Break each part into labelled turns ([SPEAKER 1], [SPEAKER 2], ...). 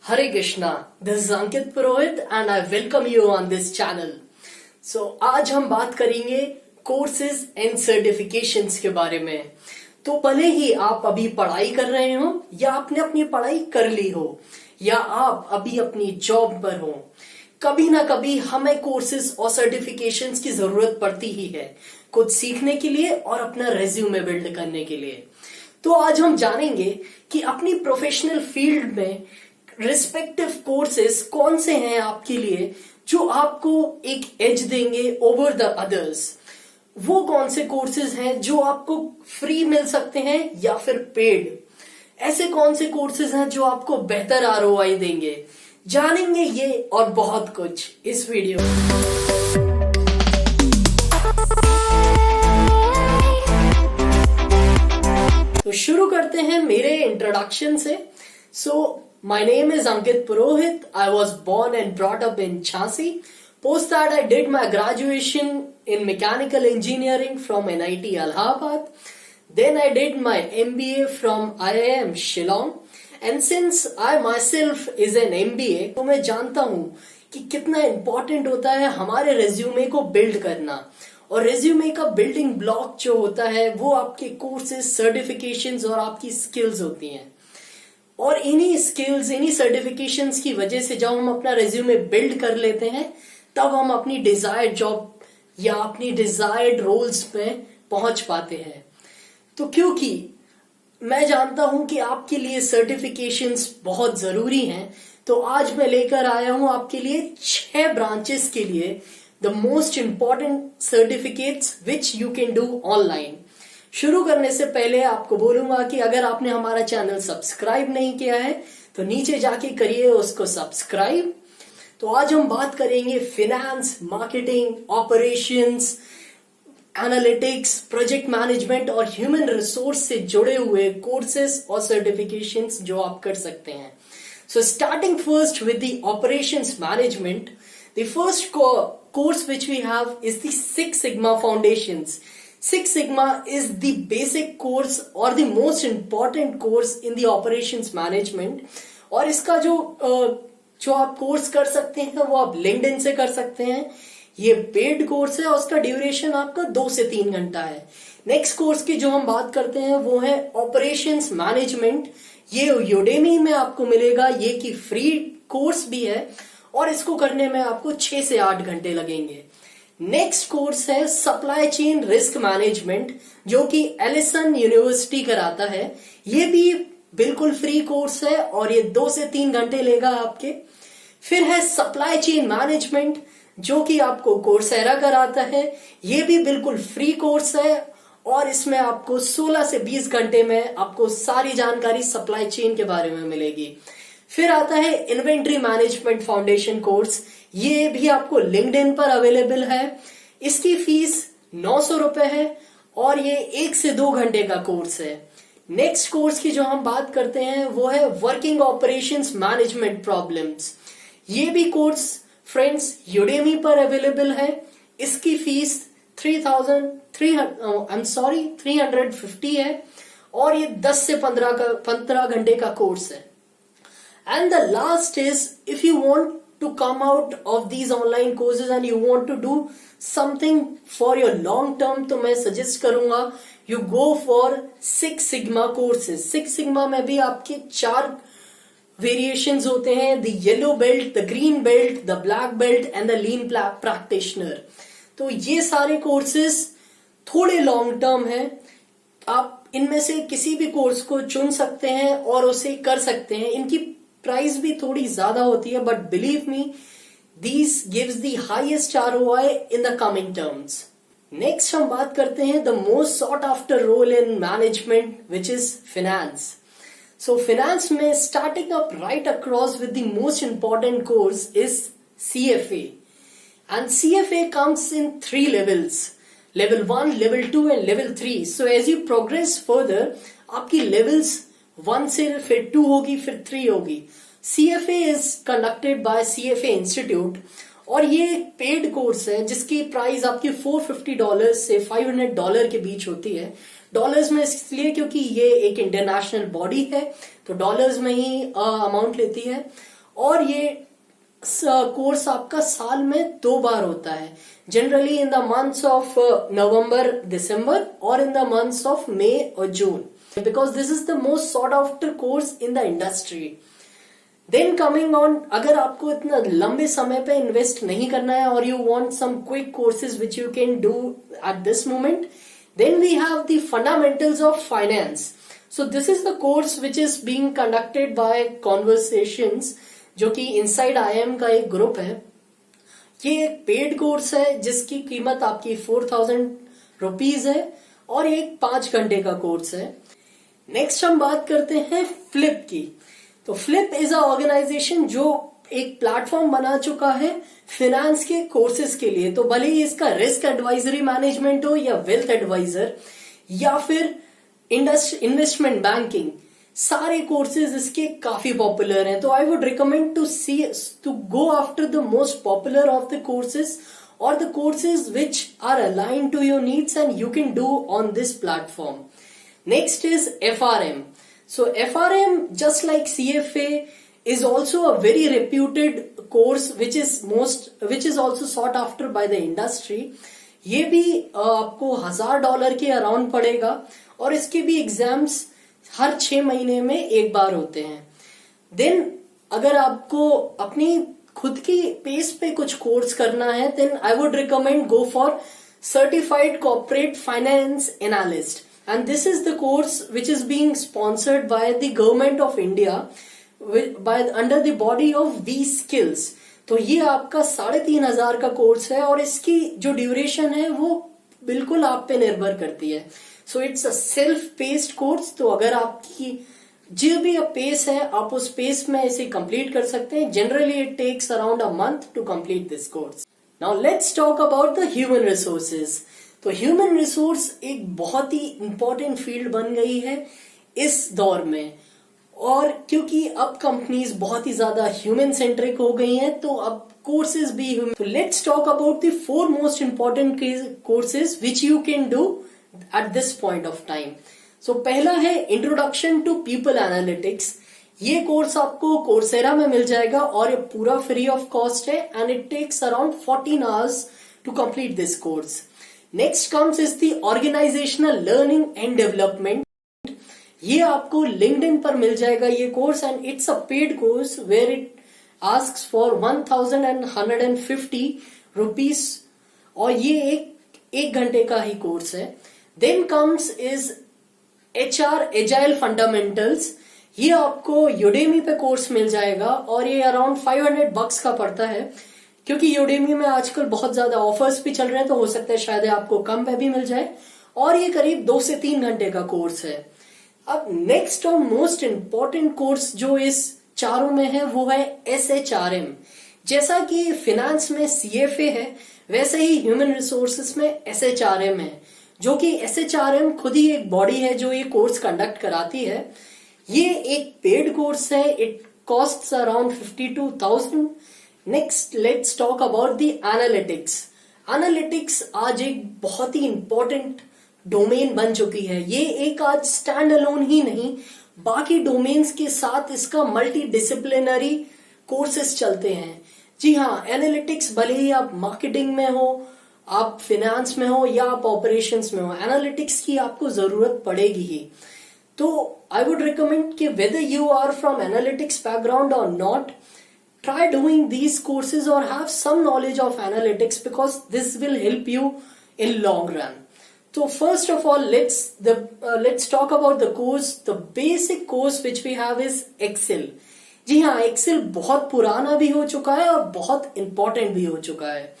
[SPEAKER 1] Hare Krishna, this is Ankit Purohit and I welcome you on this channel. So आज हम बात करेंगे courses and certifications के बारे में। तो भले ही आप अभी पढ़ाई कर रहे हो या आपने अपनी पढ़ाई कर ली हो या आप अभी अपनी जॉब पर हो, कभी ना कभी हमें कोर्सेज और सर्टिफिकेशंस की जरूरत पड़ती ही है, कुछ सीखने के लिए और अपना रेज्यूमे बिल्ड करने के लिए। तो आज हम जानेंगे कि अपनी प्रोफेशनल फील्ड में रिस्पेक्टिव कोर्सेज कौन से हैं आपके लिए जो आपको एक एज देंगे ओवर द अदर्स। वो कौन से कोर्सेज हैं जो आपको फ्री मिल सकते हैं या फिर पेड। ऐसे कौन से कोर्सेज हैं जो आपको बेहतर आरओआई देंगे। जानेंगे ये और बहुत कुछ इस वीडियो में। तो शुरू करते हैं मेरे इंट्रोडक्शन से। My name is Ankit Purohit. I was born and brought up in Jhansi. Post that I did my graduation in mechanical engineering from NIT Allahabad. Then I did my MBA from IIM Shillong. And since I myself is an MBA, तो मैं जानता हूँ कि कितना important होता है हमारे resume को बिल्ड करना। और रेज्यूमे का बिल्डिंग ब्लॉक जो होता है वो आपके कोर्सेज, सर्टिफिकेशंस और आपकी स्किल्स होती हैं। और इन्हीं स्किल्स, इन्हीं सर्टिफिकेशंस की वजह से जब हम अपना रेज्यूमे बिल्ड कर लेते हैं तब हम अपनी डिजायर्ड जॉब या अपनी डिजायर्ड रोल्स पे पहुंच पाते हैं। तो क्योंकि मैं जानता हूं कि आपके लिए सर्टिफिकेशंस बहुत जरूरी हैं, तो आज मैं लेकर आया हूं आपके लिए 6 ब्रांचेस के लिए the most important certificates which you can do online. शुरू करने से पहले आपको बोलूंगा कि अगर आपने हमारा चैनल सब्सक्राइब नहीं किया है तो नीचे जाके करिए उसको सब्सक्राइब। तो आज हम बात करेंगे finance, marketing, operations, analytics, project management और ह्यूमन रिसोर्स से जुड़े हुए कोर्सेज और सर्टिफिकेशंस जो आप कर सकते हैं। So starting first with the operations management, the first course which we have is the Six Sigma foundations. Six Sigma is the basic course or the most important course in the operations management। और इसका जो आप course कर सकते हैं वो आप LinkedIn से कर सकते हैं। ये पेड कोर्स है और उसका ड्यूरेशन आपका 2 से 3 घंटा है। नेक्स्ट कोर्स की जो हम बात करते हैं वो है ऑपरेशंस मैनेजमेंट। ये यूडेमी में आपको मिलेगा, ये की फ्री कोर्स भी है और इसको करने में आपको 6 से 8 घंटे लगेंगे। नेक्स्ट कोर्स है सप्लाई चेन रिस्क मैनेजमेंट जो कि एलिसन यूनिवर्सिटी कराता है। ये भी बिल्कुल फ्री कोर्स है और ये 2 से 3 घंटे लेगा आपके। फिर है सप्लाई चेन मैनेजमेंट जो कि आपको कोर्सेरा कराता है। ये भी बिल्कुल फ्री कोर्स है और इसमें आपको 16 से 20 घंटे में आपको सारी जानकारी सप्लाई चेन के बारे में मिलेगी। फिर आता है इन्वेंट्री मैनेजमेंट फाउंडेशन कोर्स। ये भी आपको लिंक्डइन पर अवेलेबल है। इसकी फीस 900 रुपए है और ये 1 से 2 घंटे का कोर्स है। नेक्स्ट कोर्स की जो हम बात करते हैं वो है वर्किंग ऑपरेशंस मैनेजमेंट प्रॉब्लम्स। ये भी कोर्स फ्रेंड्स यूडेमी पर अवेलेबल है। इसकी फीस 350 है और ये 10 से 15 घंटे का कोर्स है। And the last is, if you want to come out of these online courses and you want to do something for your long term, तो मैं suggest करूंगा you go for Six Sigma courses। Six Sigma में भी आपके 4 variations होते हैं, the yellow belt, the green belt, the black belt and the lean practitioner। तो ये सारे courses थोड़े long term हैं। आप इनमें से किसी भी कोर्स को चुन सकते हैं और उसे कर सकते हैं। इनकी प्राइस भी थोड़ी ज्यादा होती है but believe me these gives the highest ROI in the coming terms. Next हम बात करते हैं the most sought after role in management which is finance. So finance में starting up right across with the most important course is CFA and CFA comes in 3 levels, level 1, level 2 and level 3। so as you progress further आपकी levels 1 से फिर 2 होगी फिर 3 होगी। CFA is conducted by CFA Institute और ये एक paid course है जिसकी प्राइस आपकी $450 से $500 के बीच होती है। डॉलर्स में इसलिए क्योंकि ये एक इंटरनेशनल बॉडी है तो डॉलर्स में ही अमाउंट लेती है। और ये कोर्स आपका साल में 2 बार होता है, generally in the months of November December और in the months of May और June, because this is the most sought after course in the industry. Then coming on, अगर आपको इतना लंबे समय पे इन्वेस्ट नहीं करना है और you want some quick courses which you can do at this moment, then we have the fundamentals of finance. So this is the course which is being conducted by conversations, जो कि inside IIM का एक group है. ये एक paid course है जिसकी कीमत आपकी 4,000 रुपीज है और एक 5 घंटे का कोर्स है. नेक्स्ट हम बात करते हैं फ्लिप की. तो फ्लिप इज अ ऑर्गेनाइजेशन जो एक प्लेटफॉर्म बना चुका है फिनेंस के कोर्सेज के लिए. तो भले ही इसका रिस्क एडवाइजरी मैनेजमेंट हो या वेल्थ एडवाइजर या फिर इन्वेस्टमेंट बैंकिंग, सारे कोर्सेज इसके काफी पॉपुलर हैं. तो I would recommend to go after the most popular of the courses और the courses which are aligned to your needs and you can do on this platform. Next is FRM. So FRM, just like CFA, is also a very reputed course which is also sought after by the industry. ये भी आपको $1,000 के around पड़ेगा और इसके भी exams हर 6 महीने में एक बार होते हैं. देन अगर आपको अपनी खुद की पेस पे कुछ कोर्स करना है, then I would recommend go for certified corporate finance analyst. And this is the course which is being sponsored by the government of India under the body of V Skills. तो ये आपका 3,500 का course है और इसकी जो duration है वो बिल्कुल आप पे निर्भर करती है. So it's a self paced course. तो अगर आपकी जो भी पेस है आप उस पेस में इसे कंप्लीट कर सकते हैं. Generally it takes around a month to complete this course. Now let's talk about the human resources. तो ह्यूमन रिसोर्स एक बहुत ही इंपॉर्टेंट फील्ड बन गई है इस दौर में, और क्योंकि अब कंपनीज बहुत ही ज्यादा ह्यूमन सेंट्रिक हो गई हैं, तो अब कोर्सेज भी ह्यूमन. तो let's talk about the 4 most important courses which you can do at this point of time. So पहला है इंट्रोडक्शन टू पीपल एनालिटिक्स. ये कोर्स आपको कोर्सेरा में मिल जाएगा और ये पूरा फ्री ऑफ कॉस्ट है and it takes around 14 hours to complete this course. Next comes is the organizational learning and development. ये आपको लिंक्डइन पर मिल जाएगा ये course and it's a paid course where it asks for 1,150 rupees और ये एक घंटे का ही कोर्स है. Then comes is HR agile fundamentals. ये आपको यूडेमी पे कोर्स मिल जाएगा और ये अराउंड $500 का पड़ता है, क्योंकि यूडेमी में आजकल बहुत ज्यादा ऑफर्स भी चल रहे हैं, तो हो सकता है शायद आपको कम पे भी मिल जाए. और ये करीब 2 से 3 घंटे का कोर्स है. अब नेक्स्ट और मोस्ट इंपॉर्टेंट कोर्स जो इस चारों में है वो है SHRM. जैसा कि फिनेंस में CFA है, वैसे ही ह्यूमन रिसोर्सेस में SHRM है, जो कि SHRM खुद ही एक बॉडी है जो ये कोर्स कंडक्ट कराती है. ये एक पेड कोर्स है. It costs around 52,000. Next let's talk about the analytics. Analytics आज एक बहुत ही इंपॉर्टेंट डोमेन बन चुकी है. ये एक आज स्टैंड अलोन ही नहीं, बाकी डोमेन्स के साथ इसका मल्टी डिसिप्लिनरी कोर्सेज चलते हैं. जी हाँ, एनालिटिक्स भले ही आप मार्केटिंग में हो, आप फिनेंस में हो या आप ऑपरेशंस में हो, एनालिटिक्स की आपको जरूरत पड़ेगी ही. तो आई वुड रिकमेंड कि whether you are from analytics background और not, try doing these courses or have some knowledge of analytics because this will help you in long run. So first of all, let's talk about the course. The basic course which we have is Excel. जी हाँ, Excel बहुत पुराना भी हो चुका है और बहुत important भी हो चुका है.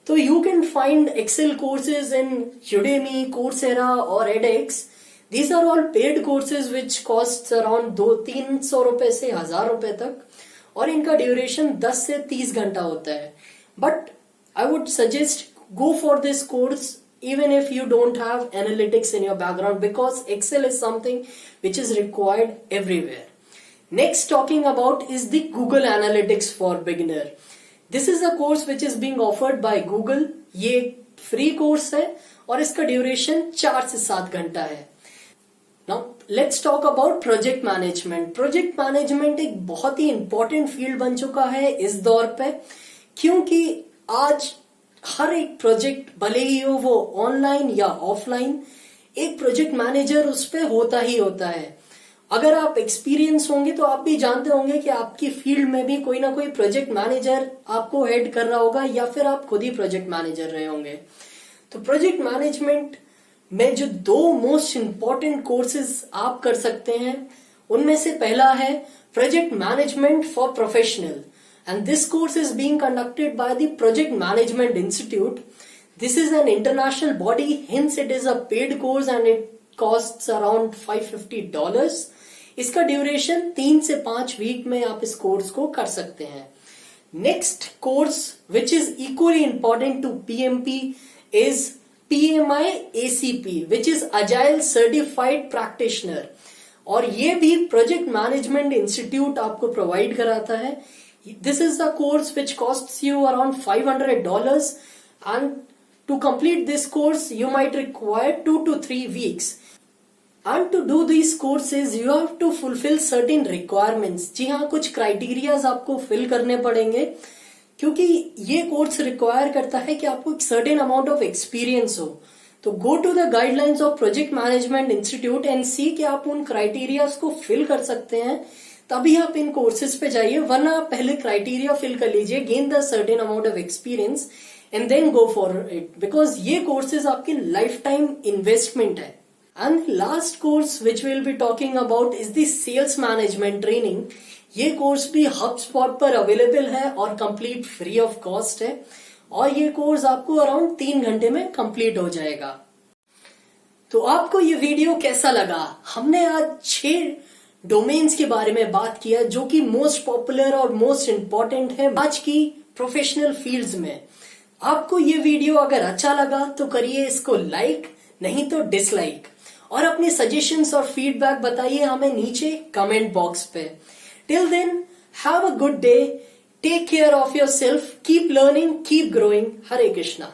[SPEAKER 1] तो you can find Excel courses in Udemy, Coursera or edX. These are all paid courses which costs around 200-300 रुपए से 1,000 रुपए तक, और इनका ड्यूरेशन 10 से 30 घंटा होता है. But I would suggest go for this course even if you don't have analytics in your background, because Excel is something which is required everywhere. Next talking about is the Google Analytics for beginner. This is a course which is being offered by Google. ये free course है और इसका duration 4 से 7 घंटा है. Now let's talk about project management. Project management एक बहुत ही important field बन चुका है इस दौर पे, क्योंकि आज हर एक प्रोजेक्ट, भले ही हो वो ऑनलाइन या ऑफलाइन, एक प्रोजेक्ट मैनेजर उस पे होता ही होता है। अगर आप एक्सपीरियंस होंगे तो आप भी जानते होंगे कि आपकी फील्ड में भी कोई ना कोई प्रोजेक्ट मैनेजर आपको हेड कर रहा होगा, या फिर आप खुद ही प्रोजेक्ट मैनेजर रहे होंगे। तो प्रोजेक्ट मैनेजमेंट में जो 2 मोस्ट इंपॉर्टेंट कोर्सेज आप कर सकते हैं, उनमें से पहला है project management for professional, and this course is being conducted by the Project Management Institute. This is an international body, hence it is a paid course and it costs around $550. इसका duration 3 से 5 week में आप इस course को कर सकते हैं। Next course which is equally important to PMP is PMI ACP, which is Agile Certified Practitioner, और ये भी प्रोजेक्ट मैनेजमेंट इंस्टीट्यूट आपको प्रोवाइड कराता है। This is a course which costs you around $500, and to complete this course you might require 2 to 3 weeks. And to do these courses you have to fulfill certain requirements. जी हाँ, कुछ criterias आपको fill करने पड़ेंगे, क्योंकि ये course require करता है कि आपको एक सर्टेन अमाउंट ऑफ एक्सपीरियंस हो। तो go to the guidelines of project management institute and see कि आप उन क्राइटेरियाज को फिल कर सकते हैं, तभी आप इन कोर्सेज पे जाइए। वरना आप पहले क्राइटेरिया फिल कर लीजिए, gain the certain amount of experience and then go for it, because ये कोर्सेज आपकी लाइफ टाइम इन्वेस्टमेंट है। And last course which will be talking about is the sales management training. ये course भी HubSpot पर available है और complete free of cost है, और ये कोर्स आपको अराउंड 3 घंटे में कंप्लीट हो जाएगा। तो आपको ये वीडियो कैसा लगा? हमने आज 6 डोमेन्स के बारे में बात किया जो कि मोस्ट पॉपुलर और मोस्ट इंपॉर्टेंट है आज की प्रोफेशनल फील्ड्स में। आपको ये वीडियो अगर अच्छा लगा तो करिए इसको लाइक, नहीं तो डिसलाइक, और अपने सजेशंस और फीडबैक बताइए हमें नीचे कमेंट बॉक्स पे। Till then, have a good day, take care of yourself, keep learning, keep growing. Hare Krishna.